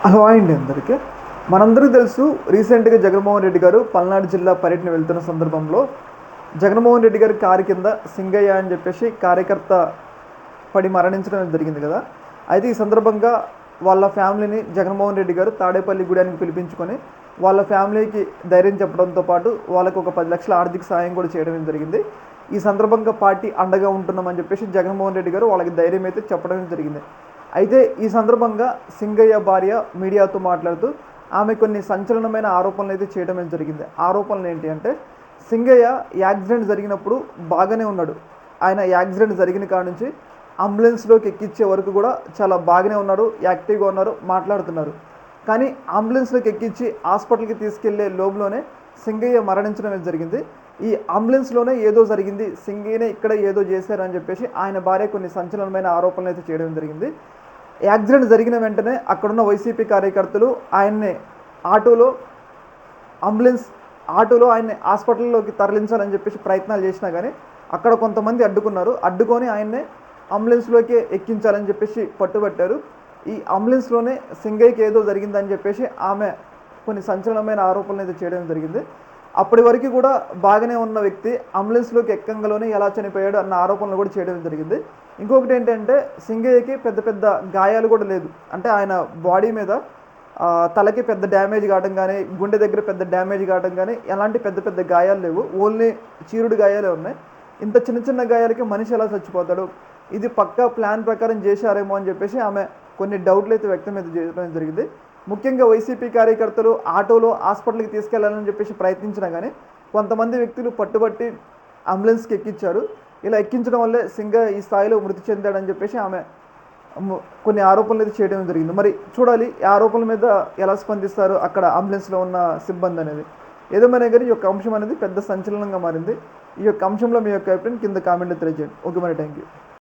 Hello అండి అందరికీ. మనందరికీ తెలుసు, రీసెంట్గా జగన్మోహన్ రెడ్డి గారు పల్నాడు జిల్లా పర్యటన వెళ్తున్న సందర్భంలో జగన్మోహన్ రెడ్డి గారి కారు కింద సింగయ్య అని చెప్పేసి కార్యకర్త పడి మరణించడం జరిగింది కదా. అయితే ఈ సందర్భంగా వాళ్ళ ఫ్యామిలీని జగన్మోహన్ రెడ్డి గారు తాడేపల్లి గూడానికి పిలిపించుకొని వాళ్ళ ఫ్యామిలీకి ధైర్యం చెప్పడంతో పాటు వాళ్ళకు ఒక 10 లక్షల ఆర్థిక సాయం కూడా చేయడం జరిగింది. ఈ సందర్భంగా పార్టీ అండగా ఉంటున్నామని చెప్పేసి జగన్మోహన్ రెడ్డి గారు వాళ్ళకి ధైర్యం అయితే చెప్పడం జరిగింది. అయితే ఈ సందర్భంగా సింగయ్య భార్య మీడియాతో మాట్లాడుతూ ఆమె కొన్ని సంచలనమైన ఆరోపణలు అయితే చేయడం జరిగింది. ఆరోపణలు ఏంటి అంటే, సింగయ్య యాక్సిడెంట్ జరిగినప్పుడు బాగానే ఉన్నాడు. ఆయన యాక్సిడెంట్ జరిగిన కాడ నుంచి అంబులెన్స్లోకి ఎక్కించే వరకు కూడా చాలా బాగానే ఉన్నారు, యాక్టివ్గా ఉన్నారు, మాట్లాడుతున్నారు. కానీ అంబులెన్స్లోకి ఎక్కించి హాస్పిటల్కి తీసుకెళ్లే లోపులోనే సింగయ్య మరణించడం జరిగింది. ఈ అంబులెన్స్లోనే ఏదో జరిగింది, సింగయ్యనే ఇక్కడ ఏదో చేశారని చెప్పేసి ఆయన భార్య కొన్ని సంచలనమైన ఆరోపణలు అయితే చేయడం జరిగింది. యాక్సిడెంట్ జరిగిన వెంటనే అక్కడున్న వైసీపీ కార్యకర్తలు ఆయన్ని ఆటోలో ఆయన్ని హాస్పిటల్లోకి తరలించాలని చెప్పేసి ప్రయత్నాలు చేసినా కానీ అక్కడ కొంతమంది అడ్డుకొని ఆయన్నే అంబులెన్స్లోకి ఎక్కించాలని చెప్పేసి పట్టుబట్టారు. ఈ అంబులెన్స్లోనే సింగయ్యకి ఏదో జరిగిందని చెప్పేసి ఆమె కొన్ని సంచలనమైన ఆరోపణలు అయితే చేయడం జరిగింది. అప్పటి వరకు కూడా బాగానే ఉన్న వ్యక్తి అంబులెన్స్లోకి ఎక్కంగానే ఎలా చనిపోయాడు అన్న ఆరోపణలు కూడా చేయడం జరిగింది. ఇంకొకటి ఏంటంటే, సింగయ్యకి పెద్ద పెద్ద గాయాలు కూడా లేదు. అంటే ఆయన బాడీ మీద తలకి పెద్ద డ్యామేజ్ కావడం కానీ, గుండె దగ్గర పెద్ద డ్యామేజ్ కావడం కానీ ఎలాంటి పెద్ద పెద్ద గాయాలు లేవు. ఓన్లీ చీరుడు గాయాలే ఉన్నాయి. ఇంత చిన్న చిన్న గాయాలకి మనిషి ఎలా చచ్చిపోతాడు, ఇది పక్కా ప్లాన్ ప్రకారం చేశారేమో అని చెప్పేసి ఆమె కొన్ని డౌట్లు అయితే వ్యక్తం అయితే చేయడం జరిగింది. ముఖ్యంగా వైసీపీ కార్యకర్తలు ఆటోలో హాస్పిటల్కి తీసుకెళ్లాలని చెప్పేసి ప్రయత్నించినా కానీ కొంతమంది వ్యక్తులు పట్టుబట్టి అంబులెన్స్కి ఎక్కించారు. ఇలా ఎక్కించడం వల్లే సింగయ్య ఈ స్థాయిలో మృతి చెందాడని చెప్పేసి ఆమె కొన్ని ఆరోపణలు అయితే చేయడం జరిగింది. మరి చూడాలి ఈ ఆరోపణల మీద ఎలా స్పందిస్తారు అక్కడ అంబులెన్స్లో ఉన్న సిబ్బంది అనేది. ఏదేమైనా కానీ ఈ యొక్క అంశం అనేది పెద్ద సంచలనంగా మారింది. ఈ యొక్క అంశంలో మీ యొక్క అభిప్రాయం కింద కామెంట్లో తెలియజేయండి. ఓకే, మరి థ్యాంక్ యూ.